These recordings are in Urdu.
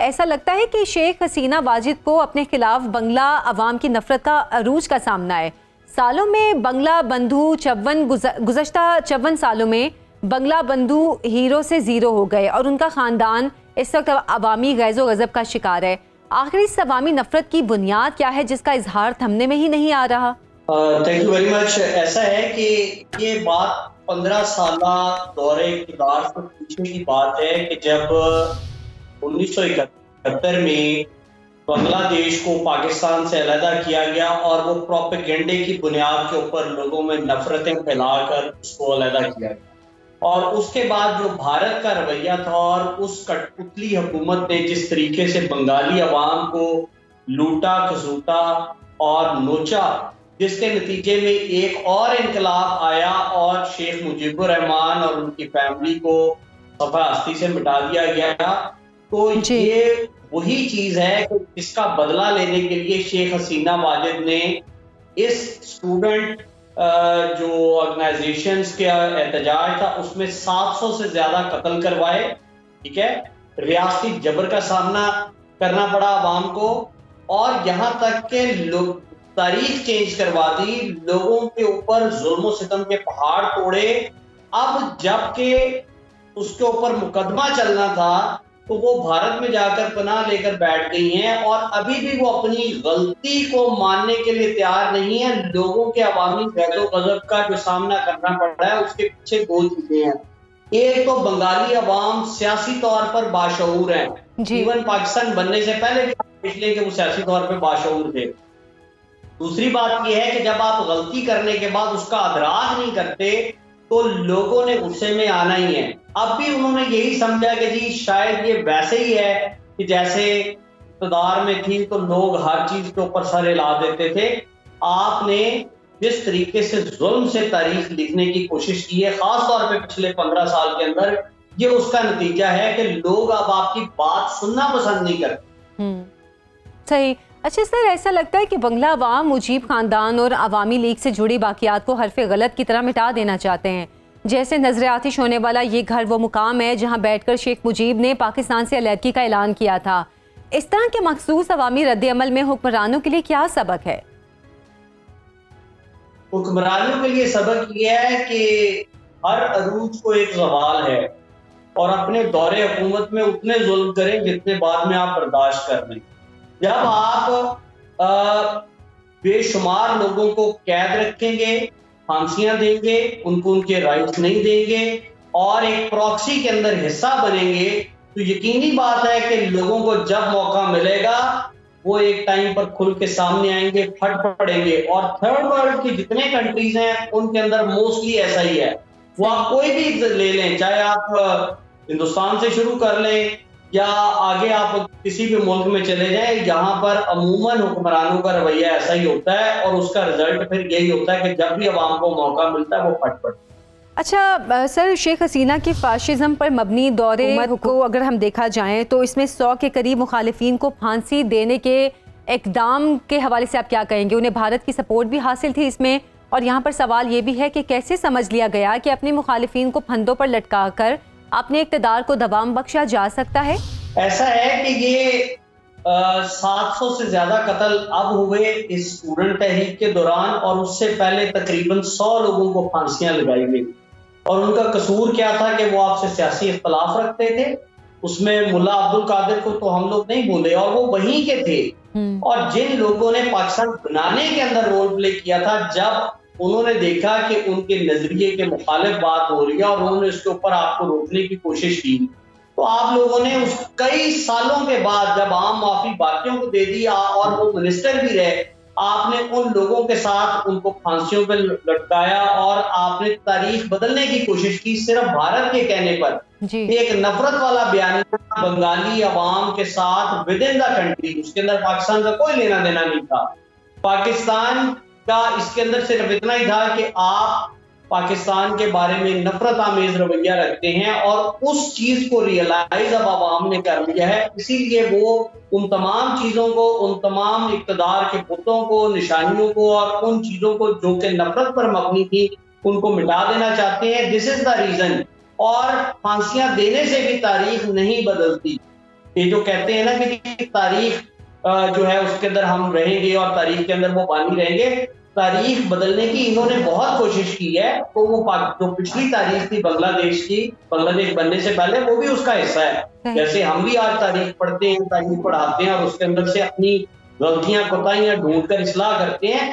ایسا لگتا ہے کہ شیخ حسینہ واجد کو اپنے خلاف بنگلہ عوام کی نفرت کا عروج کا سامنا ہے. سالوں میں بنگلہ بندھو گزشتہ 54 سالوں میں بنگلہ بندھو ہیرو سے زیرو ہو گئے اور ان کا خاندان اس وقت عوامی غیظ و غضب کا شکار ہے. آخر اس عوامی نفرت کی بنیاد کیا ہے جس کا اظہار تھمنے میں ہی نہیں آ رہا؟ Thank you very much. ایسا ہے کہ یہ بات 15 سالہ دور اقتدار سے پیچھے کی بات ہے کہ جب 1971 میں بنگلہ دیش کو پاکستان سے علیحدہ کیا گیا اور وہ پروپیگنڈے کی بنیاد کے اوپر لوگوں میں نفرتیں پھیلا کر اس کو علیحدہ کیا گیا. اور اس کے بعد جو بھارت کا رویہ تھا اور اس کٹ پتلی حکومت نے جس طریقے سے بنگالی عوام کو لوٹا کھسوٹا اور نوچا، جس کے نتیجے میں ایک اور انقلاب آیا اور شیخ مجیب الرحمان اور ان کی فیملی کو صفحہ ہستی سے مٹا دیا گیا. تو یہ وہی چیز ہے کہ جس کا بدلہ لینے کے لیے شیخ حسینہ واجد نے اس اسٹوڈنٹ جو آرگنائزیشنز کا احتجاج تھا اس میں 700 سے زیادہ قتل کروائے. ٹھیک ہے، ریاستی جبر کا سامنا کرنا پڑا عوام کو، اور یہاں تک کہ تاریخ چینج کروا دی، لوگوں کے اوپر ظلم و ستم کے پہاڑ توڑے. اب جب کہ اس کے اوپر مقدمہ چلنا تھا تو وہ بھارت میں جا کر پناہ لے کر بیٹھ گئی ہیں اور ابھی بھی وہ اپنی غلطی کو ماننے کے لیے تیار نہیں ہے. لوگوں کے عوامی غیظ و غضب کا جو سامنا کرنا پڑ رہا ہے اس کے پیچھے دو چیزیں ہیں. ایک تو بنگالی عوام سیاسی طور پر باشعور ہیں، ایون پاکستان بننے سے پہلے بھی پچھلے کہ وہ سیاسی طور پہ باشعور تھے. دوسری بات یہ ہے کہ جب آپ غلطی کرنے کے بعد اس کا ادراک نہیں کرتے تو لوگوں نے غصے میں آنا ہی ہے. اب بھی انہوں نے یہی سمجھا کہ جی شاید یہ ویسے ہی ہے کہ جیسے اقتدار میں تھی تو لوگ ہر چیز کے اوپر سر ہلا دیتے تھے. آپ نے جس طریقے سے ظلم سے تاریخ لکھنے کی کوشش کی ہے، خاص طور پہ پچھلے 15 سال کے اندر، یہ اس کا نتیجہ ہے کہ لوگ اب آپ کی بات سننا پسند نہیں کرتے. صحیح. اچھا سر، ایسا لگتا ہے کہ بنگلہ عوام مجیب خاندان اور عوامی لیگ سے جڑی باقیات کو حرف غلط کی طرح مٹا دینا چاہتے ہیں. جیسے نظر آتش ہونے والا یہ گھر وہ مقام ہے جہاں بیٹھ کر شیخ مجیب نے پاکستان سے علیحدگی کا اعلان کیا تھا. اس طرح کے مخصوص عوامی رد عمل میں حکمرانوں کے لیے کیا سبق ہے؟ حکمرانوں کے لیے سبق یہ ہے کہ ہر عروج کو ایک زوال ہے اور اپنے دور حکومت میں اتنے ظلم کریں جتنے بعد میں آپ برداشت کر لیں. جب آپ بے شمار لوگوں کو قید رکھیں گے، پھانسیاں دیں گے، ان کو ان کے رائٹس نہیں دیں گے اور ایک پراکسی کے اندر حصہ بنیں گے، تو یقینی بات ہے کہ لوگوں کو جب موقع ملے گا وہ ایک ٹائم پر کھل کے سامنے آئیں گے، پھٹ پڑیں گے. اور تھرڈ ورلڈ کی جتنے کنٹریز ہیں ان کے اندر موسٹلی ایسا ہی ہے. وہ آپ کوئی بھی لے لیں، چاہے آپ ہندوستان سے شروع کر لیں یا آگے آپ کسی بھی ملک میں چلے جائیں، یہاں پر عموماً حکمرانوں کا رویہ ایسا ہی ہوتا ہے اور اس کا رزلٹ پھر یہی ہوتا ہے کہ جب بھی عوام کو موقع ملتا ہے وہ پھٹ پڑتا ہے. اچھا سر، شیخ حسینہ کی فاشزم پر مبنی دور حکومت کو اگر ہم دیکھا جائیں تو اس میں 100 کے قریب مخالفین کو پھانسی دینے کے اقدام کے حوالے سے آپ کیا کہیں گے؟ انہیں بھارت کی سپورٹ بھی حاصل تھی اس میں، اور یہاں پر سوال یہ بھی ہے کہ کیسے سمجھ لیا گیا کہ اپنے مخالفین کو پھندوں پر لٹکا کر اپنے اقتدار کو دوام بخشا جا سکتا ہے؟ ایسا ہے کہ یہ 700 سے زیادہ قتل اب ہوئے اس اسٹوڈنٹ تحریک کے دوران، اور اس سے پہلے تقریباً 100 لوگوں کو پھانسیاں لگائی گئی. اور ان کا قصور کیا تھا کہ وہ آپ سے سیاسی اختلاف رکھتے تھے. اس میں ملا عبد القادر کو تو ہم لوگ نہیں بھولے، اور وہ وہیں کے تھے. اور جن لوگوں نے پاکستان بنانے کے اندر رول پلے کیا تھا، جب انہوں نے دیکھا کہ ان کے نظریے کے مخالف بات ہو رہی ہے اور انہوں نے اس کے اوپر آپ کو روکنے کی کوشش کی، تو آپ لوگوں نے اس کئی سالوں کے بعد جب عام معافی باقیوں کو دے دی اور وہ منسٹر بھی رہے، آپ نے ان لوگوں کے ساتھ ان کو پھانسیوں پہ لٹکایا اور آپ نے تاریخ بدلنے کی کوشش کی صرف بھارت کے کہنے پر. ایک نفرت والا بیانیہ بنگالی عوام کے ساتھ ود ان دا کنٹری، اس کے اندر پاکستان کا کوئی لینا دینا نہیں تھا. پاکستان کا اس کے اندر صرف اتنا ہی تھا کہ آپ پاکستان کے بارے میں نفرت آمیز رویہ رکھتے ہیں، اور اس چیز کو ریئلائز اب عوام نے کر لیا ہے. اسی لیے وہ ان تمام چیزوں کو، ان تمام اقتدار کے بتوں کو، نشانیوں کو اور ان چیزوں کو جو کہ نفرت پر مبنی تھی ان کو مٹا دینا چاہتے ہیں. دس از دا ریزن. اور پھانسیاں دینے سے بھی تاریخ نہیں بدلتی. یہ جو کہتے ہیں نا کہ تاریخ جو ہے اس کے اندر ہم رہیں گے اور تاریخ کے اندر وہ بانی رہیں گے، تاریخ بدلنے کی انہوں نے بہت کوشش کی ہے. تو وہ جو پچھلی تاریخ تھی بنگلہ دیش کی، بنگلہ دیش بننے سے پہلے، وہ بھی اس کا حصہ ہے. جیسے ہم بھی آج تاریخ پڑھتے ہیں، تاریخ پڑھاتے ہیں اور اس کے اندر سے اپنی غلطیاں کوتاہیاں ڈھونڈ کر اصلاح کرتے ہیں.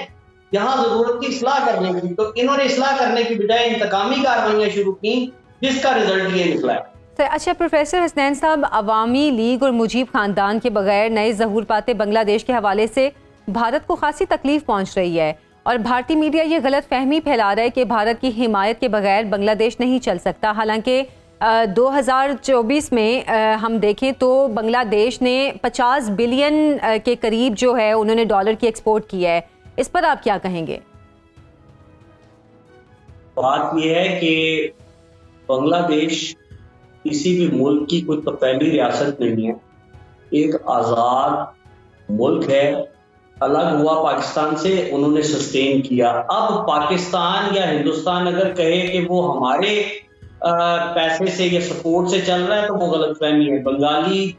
یہاں ضرورت کی اصلاح کرنے کی، تو انہوں نے اصلاح کرنے کی بجائے انتقامی کارروائیاں شروع کی، جس کا رزلٹ یہ نکلا ہے. اچھا پروفیسر حسنین صاحب، عوامی لیگ اور مجیب خاندان کے بغیر نئے ظہور پاتے بنگلہ دیش کے حوالے سے بھارت کو خاصی تکلیف پہنچ رہی ہے، اور بھارتی میڈیا یہ غلط فہمی پھیلا رہا ہے کہ بھارت کی حمایت کے بغیر بنگلہ دیش نہیں چل سکتا. حالانکہ 2024 میں ہم دیکھیں تو بنگلہ دیش نے 50 بلین کے قریب جو ہے انہوں نے ڈالر کی ایکسپورٹ کی ہے. اس پر آپ کیا کہیں گے؟ بات یہ ہے کہ بنگلہ دیش کسی بھی ملک کی کوئی پہلی ریاست نہیں ہے، ایک آزاد ملک ہے، الگ ہوا پاکستان سے، انہوں نے سسٹین کیا. اب پاکستان یا ہندوستان اگر کہے کہ وہ ہمارے پیسے سے یا سپورٹ سے چل رہا ہے تو وہ غلط فہمی ہے. Bengali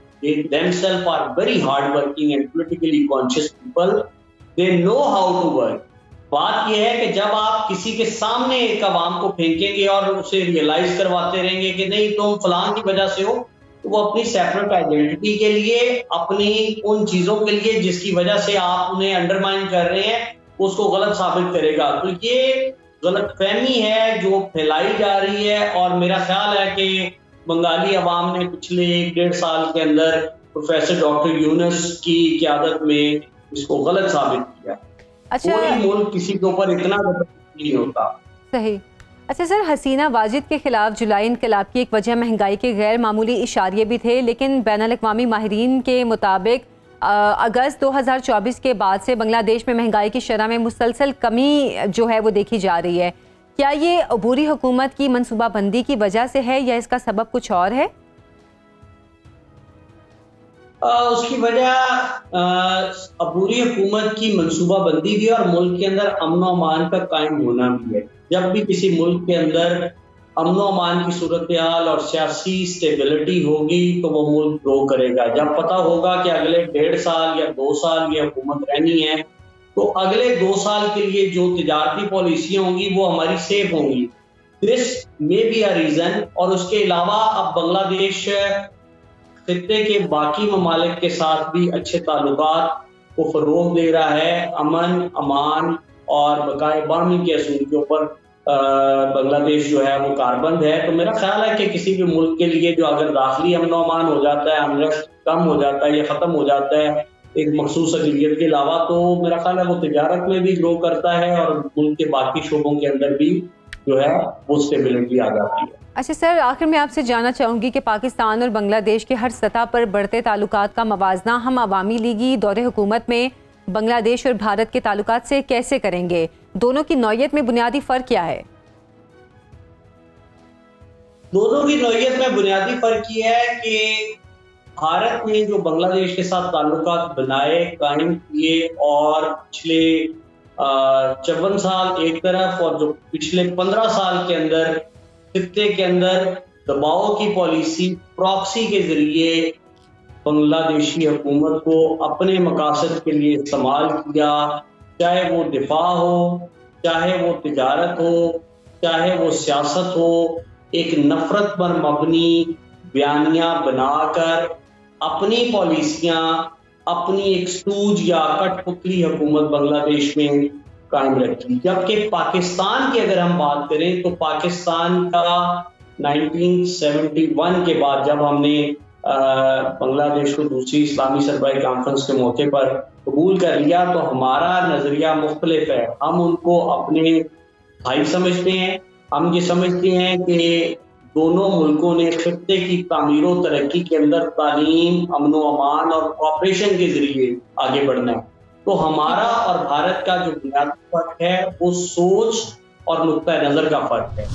themselves are very hard working and politically conscious people. They know how to work. بات یہ ہے کہ جب آپ کسی کے سامنے ایک عوام کو پھینکیں گے اور اسے ریئلائز کرواتے رہیں گے کہ نہیں تم فلان کی وجہ سے ہو، تو وہ اپنی سیپریٹ آئیڈینٹی کے لیے، اپنی ان چیزوں کے لیے جس کی وجہ سے آپ انہیں انڈرمائن کر رہے ہیں، اس کو غلط ثابت کرے گا. تو یہ غلط فہمی ہے جو پھیلائی جا رہی ہے، اور میرا خیال ہے کہ بنگالی عوام نے پچھلے 1.5 سال کے اندر پروفیسر ڈاکٹر یونس کی قیادت میں اس کو غلط ثابت کیا. اچھا، کوئی ملک کسی کے اوپر اتنا نہیں ہوتا. صحیح. اچھا سر، حسینہ واجد کے خلاف جولائی انقلاب کی ایک وجہ مہنگائی کے غیر معمولی اشاریے بھی تھے، لیکن بین الاقوامی ماہرین کے مطابق اگست 2024 کے بعد سے بنگلہ دیش میں مہنگائی کی شرح میں مسلسل کمی جو ہے وہ دیکھی جا رہی ہے. کیا یہ عبوری حکومت کی منصوبہ بندی کی وجہ سے ہے یا اس کا سبب کچھ اور ہے؟ اس کی وجہ عبوری حکومت کی منصوبہ بندی بھی اور ملک کے اندر امن و امان کا قائم ہونا بھی ہے. جب بھی کسی ملک کے اندر امن و امان کی صورتحال اور سیاسی سٹیبلٹی ہوگی تو وہ ملک گرو کرے گا. جب پتہ ہوگا کہ اگلے 1.5 سال یا 2 سال یہ حکومت رہنی ہے، تو اگلے 2 سال کے لیے جو تجارتی پالیسیاں ہوں گی وہ ہماری سیف ہوں گی. دس میں بی اے ریزن. اور اس کے علاوہ اب بنگلہ دیش خطے کے باقی ممالک کے ساتھ بھی اچھے تعلقات کو فروغ دے رہا ہے. امن، امان اور بقائے بامی کے اصول کے اوپر بنگلہ دیش جو ہے وہ کاربند ہے. تو میرا خیال ہے کہ کسی بھی ملک کے لیے جو اگر داخلی امن و امان ہو جاتا ہے، انرسٹ کم ہو جاتا ہے یا ختم ہو جاتا ہے ایک مخصوص اقلیت کے علاوہ، تو میرا خیال ہے وہ تجارت میں بھی گرو کرتا ہے اور ملک کے باقی شعبوں کے اندر بھی جو ہے وہ اسٹیبلٹی آ جاتی ہے. اچھا سر، آخر میں آپ سے جاننا چاہوں گی کہ پاکستان اور بنگلہ دیش کے ہر سطح پر بڑھتے تعلقات کا موازنہ ہم عوامی لیگی دور حکومت میں بنگلہ دیش اور بھارت کے تعلقات سے کیسے کریں گے؟ دونوں کی نوعیت میں بنیادی فرق کیا ہے؟ دونوں کی نوعیت میں بنیادی فرق یہ ہے کہ بھارت نے جو بنگلہ دیش کے ساتھ تعلقات بنائے، قائم کیے، اور پچھلے 54 سال ایک طرف اور جو پچھلے 15 سال کے اندر خطے کے اندر دباؤ کی پالیسی پراکسی کے ذریعے بنگلہ دیشی حکومت کو اپنے مقاصد کے لیے استعمال کیا، چاہے وہ دفاع ہو، چاہے وہ تجارت ہو، چاہے وہ سیاست ہو. ایک نفرت پر مبنی بیانیہ بنا کر اپنی پالیسیاں، اپنی ایک سوج یا کٹ پتلی حکومت بنگلہ دیش میں قائم رکھی. جبکہ پاکستان کی اگر ہم بات کریں تو پاکستان کا 1971 کے بعد جب ہم نے بنگلہ دیش کو دوسری اسلامی سربراہی کانفرنس کے موقع پر قبول کر لیا تو ہمارا نظریہ مختلف ہے. ہم ان کو اپنے بھائی سمجھتے ہیں. ہم یہ سمجھتے ہیں کہ دونوں ملکوں نے خطے کی تعمیر و ترقی کے اندر تعلیم، امن و امان اور کوآپریشن کے ذریعے آگے بڑھنا ہے. تو ہمارا اور بھارت کا جو بنیادی فرق ہے وہ سوچ اور نقطہ نظر کا فرق ہے.